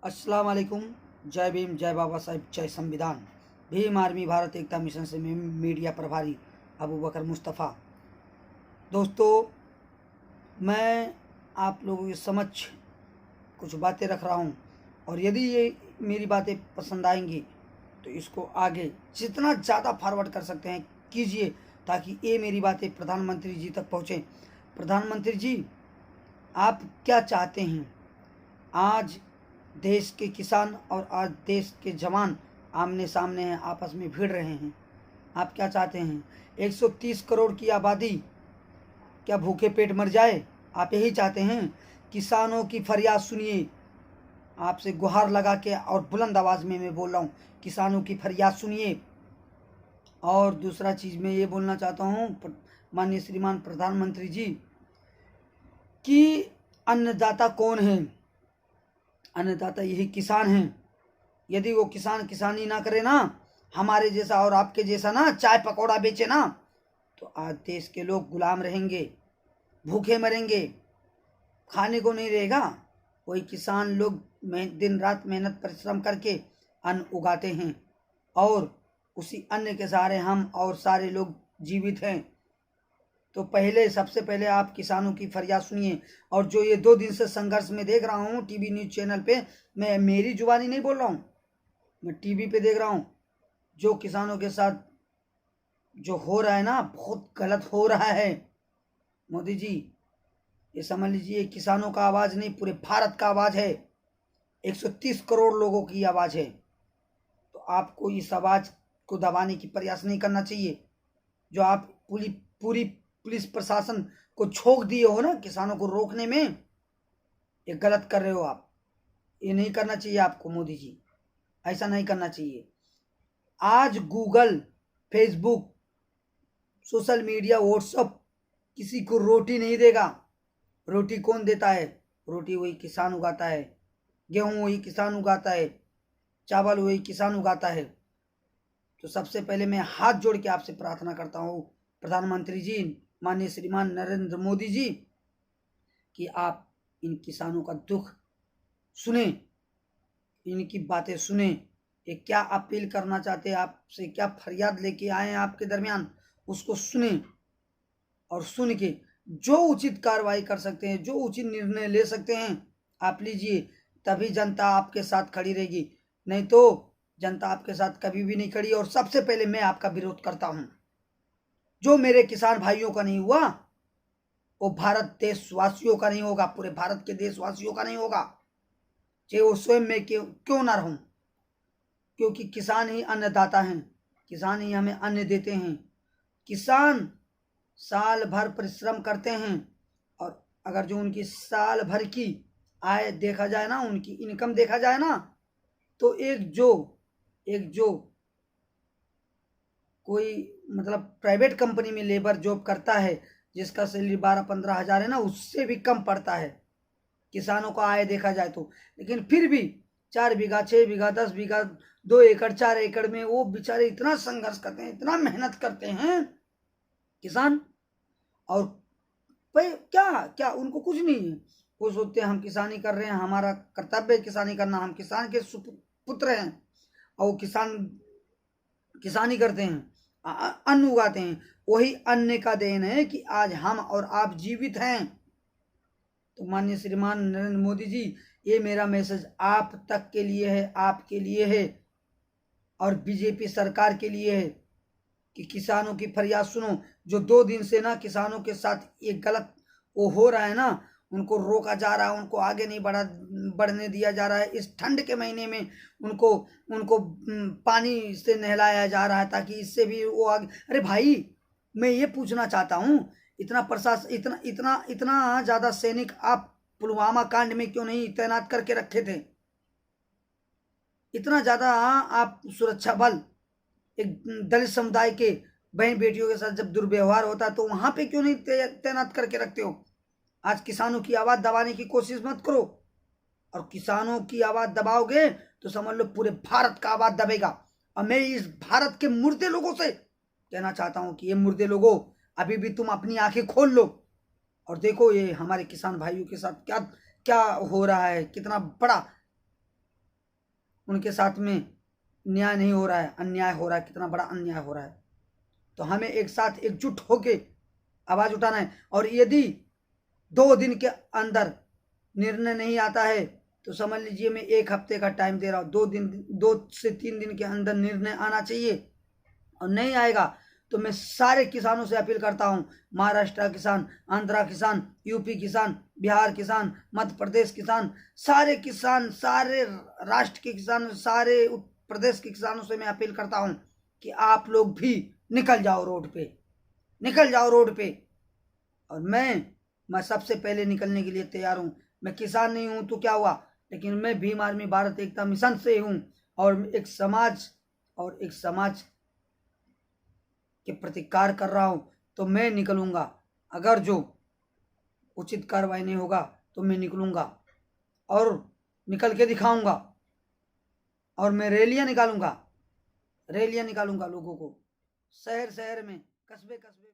अस्सलाम वालेकुम। जय भीम, जय बाबा साहेब, जय संविधान। भीम आर्मी भारत एकता मिशन से मैं मीडिया प्रभारी अबू बकर मुस्तफ़ा। दोस्तों, मैं आप लोगों के समक्ष कुछ बातें रख रहा हूं और यदि ये मेरी बातें पसंद आएंगी तो इसको आगे जितना ज़्यादा फॉरवर्ड कर सकते हैं कीजिए, ताकि ये मेरी बातें प्रधानमंत्री जी तक पहुँचें। प्रधानमंत्री जी, आप क्या चाहते हैं? आज देश के किसान और आज देश के जवान आमने सामने हैं, आपस में भिड़ रहे हैं। आप क्या चाहते हैं? 130 करोड़ की आबादी क्या भूखे पेट मर जाए? आप यही चाहते हैं? किसानों की फरियाद सुनिए। आपसे गुहार लगा के और बुलंद आवाज़ में मैं बोल रहा हूँ, किसानों की फरियाद सुनिए। और दूसरा चीज़ मैं ये बोलना चाहता हूँ माननीय श्रीमान प्रधानमंत्री जी, कि अन्नदाता कौन है? अन्नदाता यही किसान हैं। यदि वो किसान किसानी ना करे ना, हमारे जैसा और आपके जैसा ना चाय पकौड़ा बेचे ना, तो आज देश के लोग गुलाम रहेंगे, भूखे मरेंगे, खाने को नहीं रहेगा। वही किसान लोग दिन रात मेहनत परिश्रम करके अन्न उगाते हैं और उसी अन्न के सहारे हम और सारे लोग जीवित हैं। तो पहले सबसे पहले आप किसानों की फरियाद सुनिए। और जो ये 2 दिन से संघर्ष में देख रहा हूँ टीवी न्यूज़ चैनल पे, मैं मेरी जुबानी नहीं बोल रहा हूँ, मैं टीवी पे देख रहा हूँ, जो किसानों के साथ जो हो रहा है ना, बहुत गलत हो रहा है। मोदी जी, ये समझ लीजिए, किसानों का आवाज़ नहीं, पूरे भारत का आवाज़ है। 130 करोड़ लोगों की आवाज़ है। तो आपको इस आवाज़ को दबाने की प्रयास नहीं करना चाहिए। जो आप पूरी पूरी पुलिस प्रशासन को झोंक दिए हो ना किसानों को रोकने में, ये गलत कर रहे हो आप। ये नहीं करना चाहिए आपको मोदी जी, ऐसा नहीं करना चाहिए। आज Google, Facebook, social media, WhatsApp किसी को रोटी नहीं देगा। रोटी कौन देता है? रोटी वही किसान उगाता है, गेहूं वही किसान उगाता है, चावल वही किसान उगाता है। तो सबसे पहले मैं हाथ जोड़ के आपसे प्रार्थना करता हूँ प्रधानमंत्री जी, माननीय श्रीमान नरेंद्र मोदी जी, कि आप इन किसानों का दुख सुने, इनकी बातें सुने। ये क्या अपील करना चाहते हैं आपसे, क्या फरियाद लेके आए हैं आपके दरमियान, उसको सुने और सुन के जो उचित कार्रवाई कर सकते हैं, जो उचित निर्णय ले सकते हैं आप लीजिए। तभी जनता आपके साथ खड़ी रहेगी, नहीं तो जनता आपके साथ कभी भी नहीं खड़ी। और सबसे पहले मैं आपका विरोध करता हूं। जो मेरे किसान भाइयों का नहीं हुआ, वो भारत देशवासियों का नहीं होगा, पूरे भारत के देशवासियों का नहीं होगा, चाहे वो स्वयं में क्यों ना रहूं। क्योंकि किसान ही अन्नदाता हैं, किसान ही हमें अन्न देते हैं। किसान साल भर परिश्रम करते हैं और अगर जो उनकी साल भर की आय देखा जाए ना, उनकी इनकम देखा जाए ना, तो एक जो कोई मतलब प्राइवेट कंपनी में लेबर जॉब करता है, जिसका सैलरी 12-15 हज़ार है ना, उससे भी कम पड़ता है किसानों का आय देखा जाए तो। लेकिन फिर भी 4 बीघा, 6 बीघा, 10 बीघा, 2 एकड़, 4 एकड़ में वो बेचारे इतना संघर्ष करते हैं, इतना मेहनत करते हैं किसान। और क्या क्या उनको कुछ नहीं है। वो सोचते हैं हम किसानी कर रहे हैं, हमारा कर्तव्य है किसानी करना, हम किसान के पुत्र हैं। और वो किसानी करते हैं, अन्न उगाते हैं। वही अन्न का देन है कि आज हम और आप जीवित हैं। तो माननीय श्रीमान नरेंद्र मोदी जी, ये मेरा मैसेज आप तक के लिए है, आपके लिए है और बीजेपी सरकार के लिए है कि किसानों की फरियाद सुनो। जो 2 दिन से ना किसानों के साथ ये गलत वो हो रहा है ना, उनको रोका जा रहा है, उनको आगे नहीं बढ़ने दिया जा रहा है। इस ठंड के महीने में उनको उनको पानी से नहलाया जा रहा है, ताकि इससे भी वो आगे। अरे भाई, मैं ये पूछना चाहता हूँ, इतना प्रशासन, इतना इतना इतना ज़्यादा सैनिक आप पुलवामा कांड में क्यों नहीं तैनात करके रखे थे? इतना ज़्यादा आप सुरक्षा बल एक दलित समुदाय के बहन बेटियों के साथ जब दुर्व्यवहार होता है, तो वहां पे क्यों नहीं तैनात करके रखते हो? आज किसानों की आवाज दबाने की कोशिश मत करो। और किसानों की आवाज दबाओगे तो समझ लो पूरे भारत का आवाज दबेगा। और मैं इस भारत के मुर्दे लोगों से कहना चाहता हूं कि ये मुर्दे लोगों, अभी भी तुम अपनी आंखें खोल लो और देखो ये हमारे किसान भाइयों के साथ क्या क्या हो रहा है, कितना बड़ा उनके साथ में न्याय नहीं हो रहा है, अन्याय हो रहा है, कितना बड़ा अन्याय हो रहा है। तो हमें एक साथ एकजुट होके आवाज उठाना है। और यदि 2 दिन के अंदर निर्णय नहीं आता है तो समझ लीजिए मैं 1 हफ्ते का टाइम दे रहा हूँ। 2 से 3 दिन के अंदर निर्णय आना चाहिए। और नहीं आएगा तो मैं सारे किसानों से अपील करता हूँ, महाराष्ट्र किसान, आंध्रा किसान, यूपी किसान, बिहार किसान, मध्य प्रदेश किसान, सारे किसान, सारे राष्ट्र के किसान, सारे प्रदेश के किसानों से मैं अपील करता हूँ कि आप लोग भी निकल जाओ रोड पे, निकल जाओ रोड पे। और मैं सबसे पहले निकलने के लिए तैयार हूँ। मैं किसान नहीं हूँ तो क्या हुआ, लेकिन मैं भीम आर्मी भारत एकता मिशन से हूँ और एक समाज के प्रति कार्य कर रहा हूं। तो मैं निकलूंगा। अगर जो उचित कार्रवाई नहीं होगा तो मैं निकलूंगा और निकल के दिखाऊंगा। और मैं रैलियां निकालूंगा लोगों को, शहर शहर में, कस्बे कस्बे में।